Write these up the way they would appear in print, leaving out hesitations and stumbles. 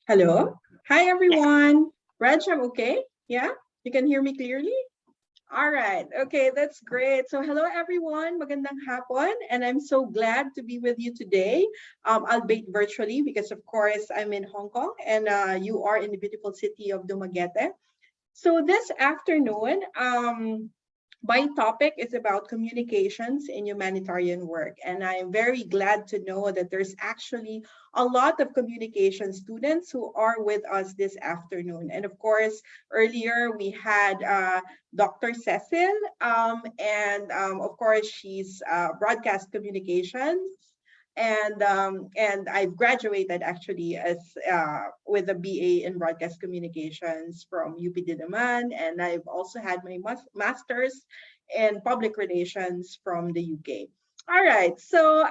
Hello. Hi, Yes. everyone. Reg, I'm okay. Yeah, you can hear me clearly? All right. Okay, that's great. So hello, everyone. Magandang hapon. And I'm so glad to be with you today, albeit virtually, because of course I'm in Hong Kong and you are in the beautiful city of Dumaguete. So this afternoon, my topic is about communications in humanitarian work. And I'm very glad to know that there's actually a lot of communication students who are with us this afternoon. And of course, earlier we had Dr. Cecil, and of course, she's broadcast communications and I've graduated actually as with a BA in broadcast communications from UP Diliman, and I've also had my master's in public relations from the UK. All right, so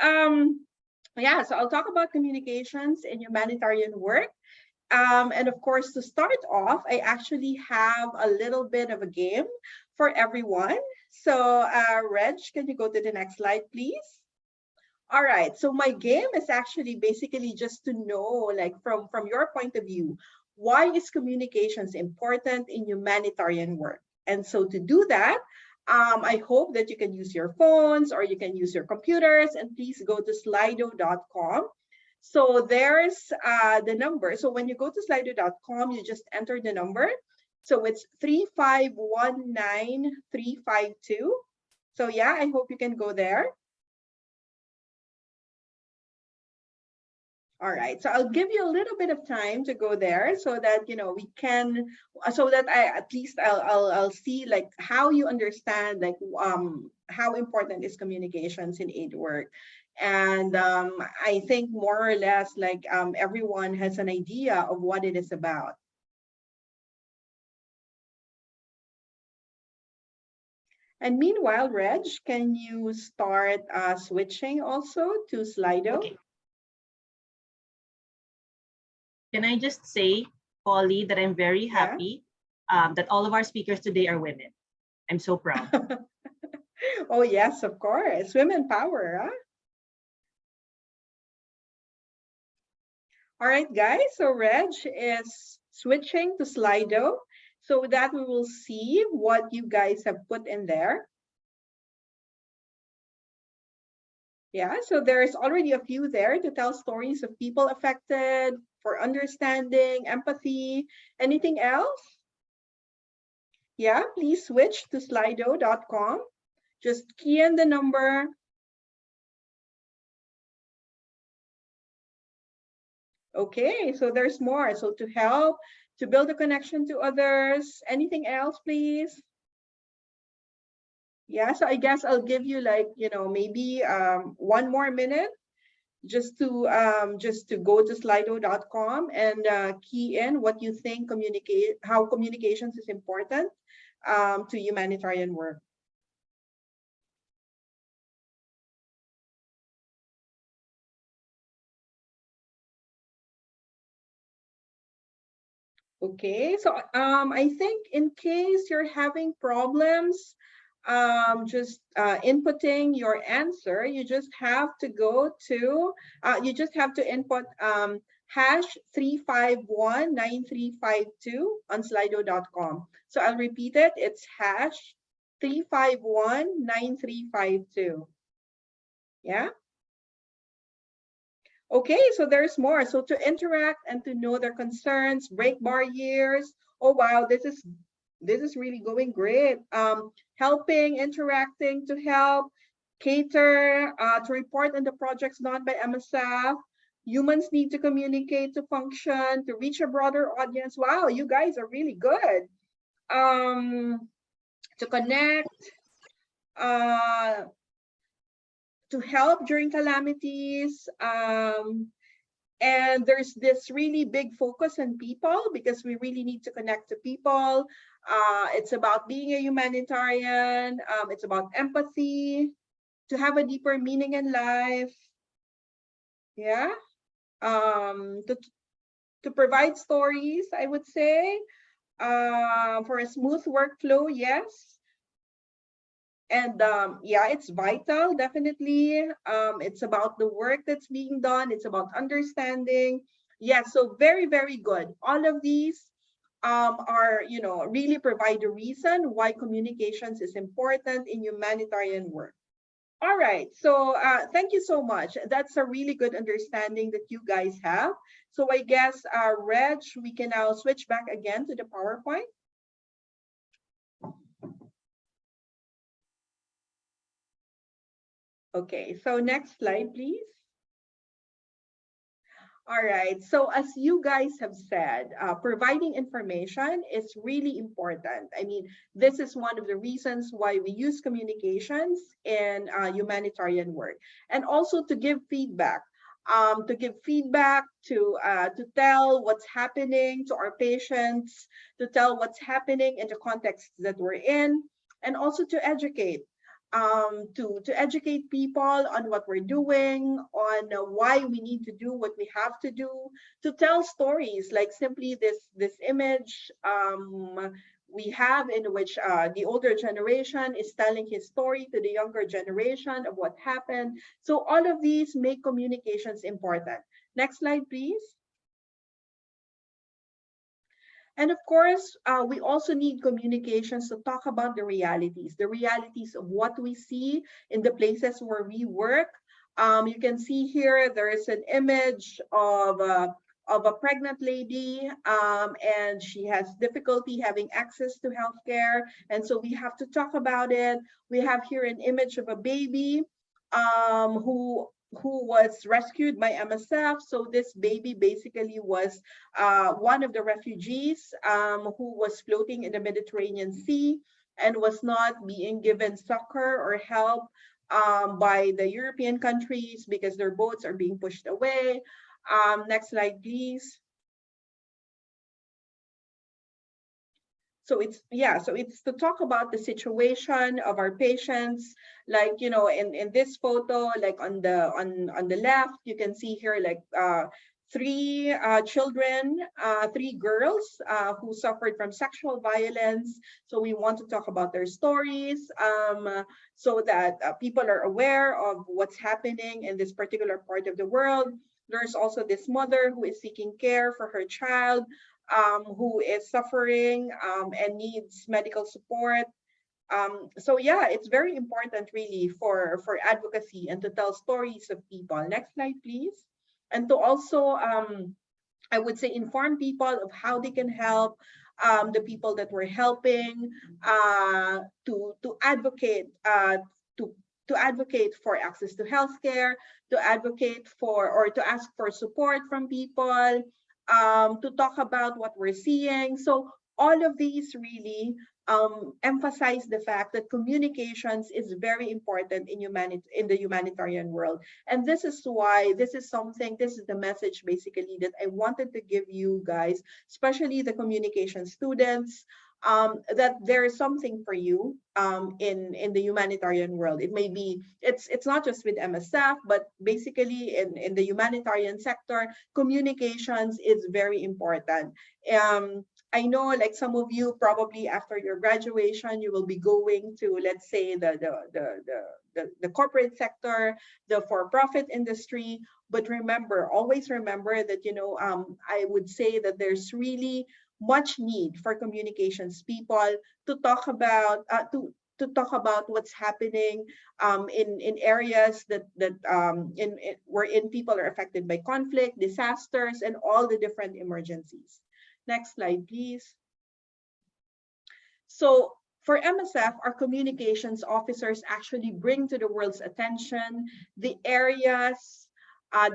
yeah, so I'll talk about communications in humanitarian work. And of course, to start off, I actually have a little bit of a game for everyone. So, Reg, can you go to the next slide, please? All right. So my game is actually basically just to know, like from your point of view, why is communications important in humanitarian work? And so to do that, I hope that you can use your phones or you can use your computers, and please go to slido.com. So there's the number. So when you go to slido.com, you just enter the number. So it's 3519352. So yeah, I hope you can go there. All right, so I'll give you a little bit of time to go there so that we can, so that I at least I'll see like how you understand like how important is communications in aid work, and I think more or less like everyone has an idea of what it is about. And meanwhile, Reg, can you start switching also to Slido? Okay. Can I just say, Polly, that I'm very Yeah. happy that all of our speakers today are women. I'm so proud. Oh yes, of course, women power, huh? All right, guys, so Reg is switching to Slido so that we will see what you guys have put in there. Yeah, so there's already a few there to tell stories of people affected, for understanding, empathy. Anything else? Yeah, please switch to slido.com. Just key in the number. Okay, so there's more. So to help, to build a connection to others. Anything else, please? Yeah, so I guess I'll give you like, maybe one more minute just to go to slido.com and key in what you think how communications is important to humanitarian work. Okay, so I think in case you're having problems just inputting your answer, you just have to go to, you just have to input hash 3519352 on slido.com. So I'll repeat it, it's hash 3519352. Yeah. Okay, so there's more. So to interact and to know their concerns, break barriers. Oh wow, this is really going great. Helping, interacting to help, cater, to report on the projects done by MSF. Humans need to communicate to function, to reach a broader audience. Wow, you guys are really good. To connect, uh, to help during calamities. And there's this really big focus on people because we really need to connect to people. It's about being a humanitarian. It's about empathy, to have a deeper meaning in life. Yeah. To provide stories, I would say. For a smooth workflow, yes. And yeah, it's vital, definitely. It's about the work that's being done. It's about understanding. Yeah, so very, very good. All of these are, really provide a reason why communications is important in humanitarian work. All right, so thank you so much. That's a really good understanding that you guys have. So I guess, Reg, we can now switch back again to the PowerPoint. Okay, so next slide, please. All right, so as you guys have said, providing information is really important. I mean, this is one of the reasons why we use communications in humanitarian work, and also to give feedback. To tell what's happening to our patients, to tell what's happening in the context that we're in, and also to educate to educate people on what we're doing, on why we need to do what we have to do, to tell stories like simply this image we have in which the older generation is telling his story to the younger generation of what happened. So all of these make communications important. Next slide, please. And of course, we also need communications to talk about the realities of what we see in the places where we work. You can see here, there is an image of a pregnant lady, and she has difficulty having access to healthcare. And so we have to talk about it. We have here an image of a baby who was rescued by MSF. So this baby basically was one of the refugees who was floating in the Mediterranean Sea and was not being given succor or help by the European countries because their boats are being pushed away. Next slide, please. So it's to talk about the situation of our patients, like in this photo, like on the left, you can see here like three children, three girls who suffered from sexual violence. So we want to talk about their stories so that people are aware of what's happening in this particular part of the world. There's also this mother who is seeking care for her child, who is suffering and needs medical support. So yeah, it's very important really for advocacy and to tell stories of people. Next slide, please. And to also, I would say, inform people of how they can help the people that we're helping, to advocate to advocate for access to healthcare, to advocate for or to ask for support from people, to talk about what we're seeing. So all of these really emphasize the fact that communications is very important in the humanitarian world. And this is why this is the message basically that I wanted to give you guys, especially the communication students, that there is something for you in the humanitarian world. It may be, it's not just with MSF, but basically in the humanitarian sector, communications is very important. I know like some of you probably after your graduation, you will be going to, let's say, the corporate sector, the for-profit industry. But remember, always remember that, I would say that there's really much need for communications people to talk about what's happening in areas that wherein people are affected by conflict, disasters, and all the different emergencies. Next slide, please. So for MSF, our communications officers actually bring to the world's attention the areas,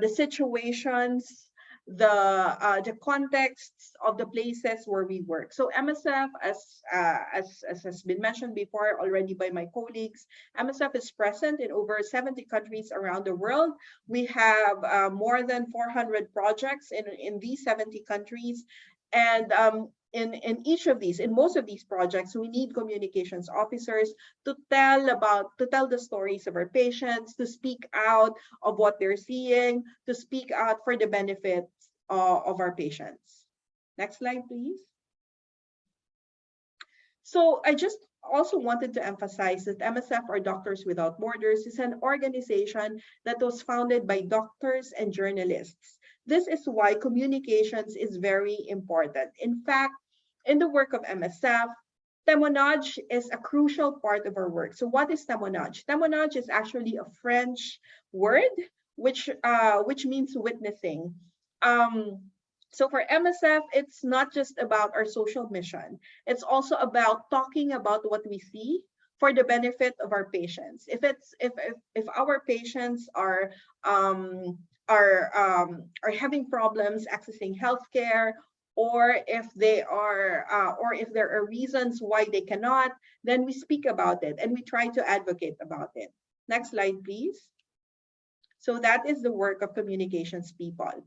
the situations, the contexts of the places where we work. So MSF, as has been mentioned before already by my colleagues, MSF is present in over 70 countries around the world. We have more than 400 projects in these 70 countries. And in most of these projects, we need communications officers to tell the stories of our patients, to speak out of what they're seeing, to speak out for the benefits of our patients. Next slide, please. So I just also wanted to emphasize that MSF, or Doctors Without Borders, is an organization that was founded by doctors and journalists. This is why communications is very important. In fact, in the work of MSF, témoignage is a crucial part of our work. So what is témoignage? Témoignage is actually a French word which means witnessing. So for MSF, it's not just about our social mission. It's also about talking about what we see for the benefit of our patients. If our patients are having problems accessing healthcare, or if there are reasons why they cannot, then we speak about it and we try to advocate about it. Next slide, please. So that is the work of communications people.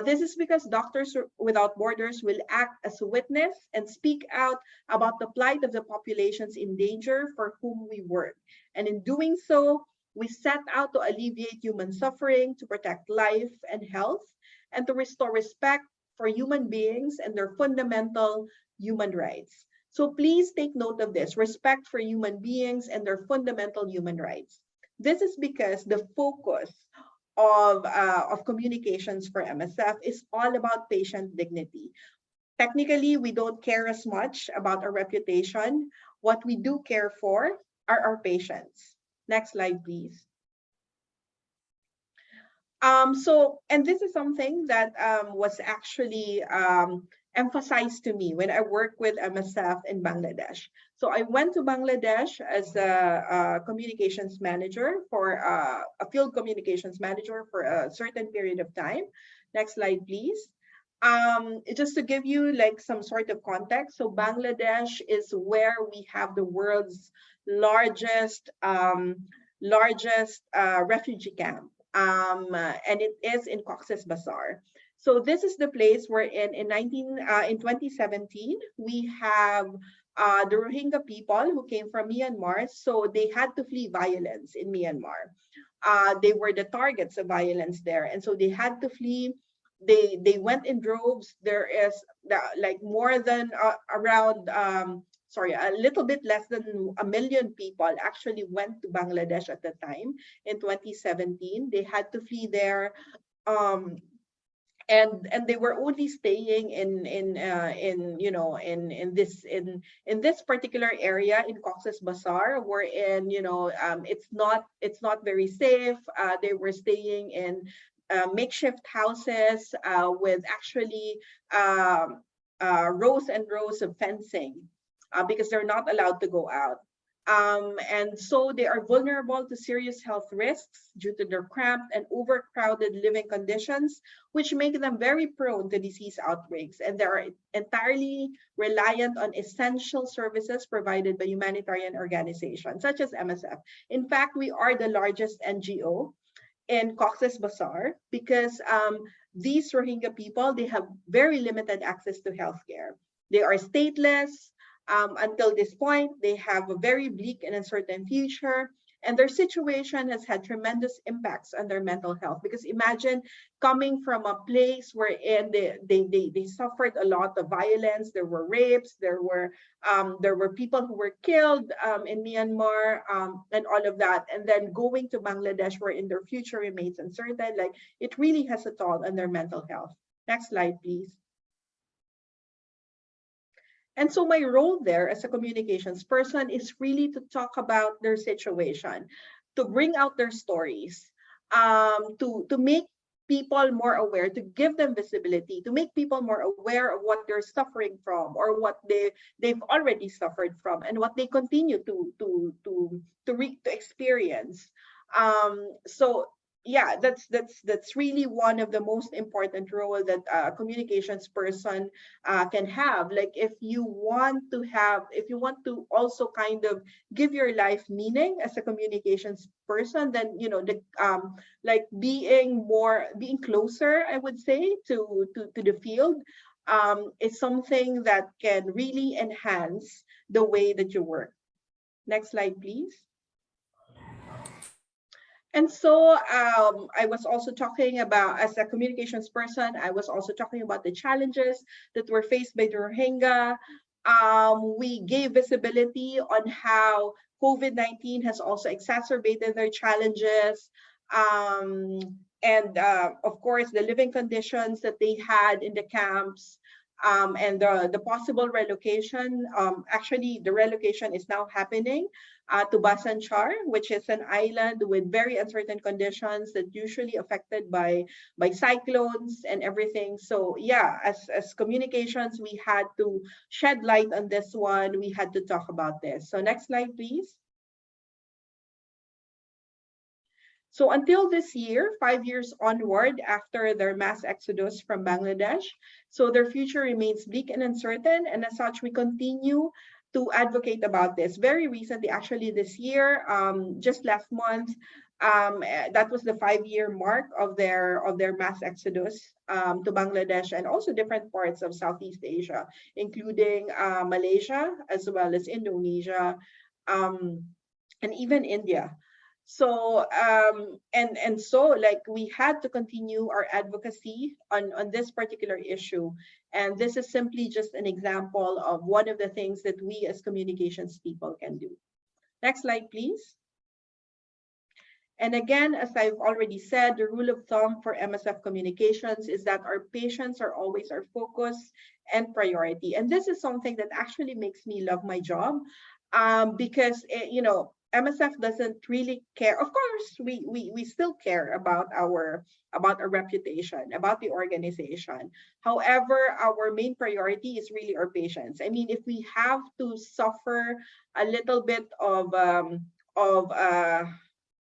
This is because Doctors Without Borders will act as a witness and speak out about the plight of the populations in danger for whom we work. And in doing so, we set out to alleviate human suffering, to protect life and health, and to restore respect for human beings and their fundamental human rights. So please take note of this: respect for human beings and their fundamental human rights. This is because the focus of communications for MSF is all about patient dignity. Technically, we don't care as much about our reputation. What we do care for are our patients. Next slide, please. And this is something that was actually emphasized to me when I worked with MSF in Bangladesh. So I went to Bangladesh as a communications manager for a field communications manager for a certain period of time. Next slide, please. Just to give you like some sort of context, so Bangladesh is where we have the world's largest refugee camp. And it is in Cox's Bazar. So this is the place where in 2017, we have the Rohingya people who came from Myanmar. So they had to flee violence in Myanmar. They were the targets of violence there. And so they had to flee. They went in droves. There is like more than a little bit less than 1 million people actually went to Bangladesh at the time in 2017. They had to flee there, and they were only staying in this particular area in Cox's Bazar, wherein it's not very safe. They were staying in makeshift houses with actually rows and rows of fencing. Because they're not allowed to go out. And so they are vulnerable to serious health risks due to their cramped and overcrowded living conditions, which make them very prone to disease outbreaks. And they are entirely reliant on essential services provided by humanitarian organizations such as MSF. In fact, we are the largest NGO in Cox's Bazar because these Rohingya people, they have very limited access to healthcare. They are stateless. Until this point, they have a very bleak and uncertain future, and their situation has had tremendous impacts on their mental health. Because imagine coming from a place wherein they suffered a lot of violence. There were rapes, there were people who were killed in Myanmar, and all of that, and then going to Bangladesh wherein their future remains uncertain. Like, it really has a toll on their mental health. Next slide, please. And so my role there as a communications person is really to talk about their situation, to bring out their stories, to make people more aware, to give them visibility, to make people more aware of what they're suffering from, or what they've already suffered from, and what they continue to experience. So yeah, that's really one of the most important role that a communications person can have. Like, if you want to also kind of give your life meaning as a communications person, then like being closer, I would say, to the field is something that can really enhance the way that you work. Next slide, please. And so I was also talking about, as a communications person, I was also talking about the challenges that were faced by the Rohingya. We gave visibility on how COVID-19 has also exacerbated their challenges. and of course, the living conditions that they had in the camps, and the possible relocation. Actually, the relocation is now happening to Basanchar, which is an island with very uncertain conditions that usually affected by cyclones and everything. So yeah, as communications, we had to shed light on this one. We had to talk about this. So next slide, please. So until this year, 5 years onward after their mass exodus from Bangladesh, so their future remains bleak and uncertain, and as such, we continue to advocate about this. Very recently, actually this year, just last month, that was the 5-year mark of their mass exodus to Bangladesh and also different parts of Southeast Asia, including Malaysia as well as Indonesia, and even India. So so like we had to continue our advocacy on this particular issue, and this is simply just an example of one of the things that we as communications people can do. Next slide, please. And again, as I've already said, the rule of thumb for MSF communications is that our patients are always our focus and priority. And this is something that actually makes me love my job, because you know, MSF doesn't really care. Of course, we still care about our reputation, about the organization. However, our main priority is really our patients. I mean, if we have to suffer a little bit of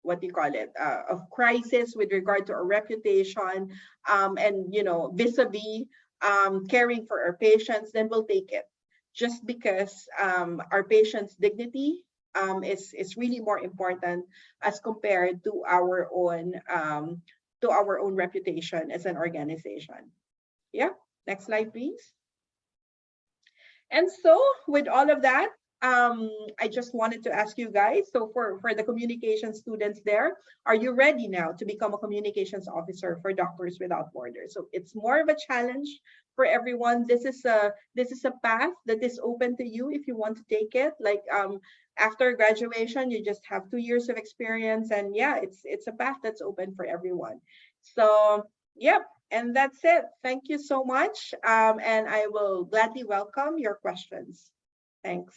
what do you call it, of crisis with regard to our reputation, and you know, vis-a-vis caring for our patients, then we'll take it, just because our patients' dignity is really more important as compared to our own reputation as an organization. Yeah, next slide, please. And so with all of that, I just wanted to ask you guys, so for the communication students there, are you ready now to become a communications officer for Doctors Without Borders? So it's more of a challenge for everyone. This is a path that is open to you if you want to take it. Like after graduation, you just have 2 years of experience, and yeah, it's a path that's open for everyone. So yep, and that's it. Thank you so much, and I will gladly welcome your questions. Thanks.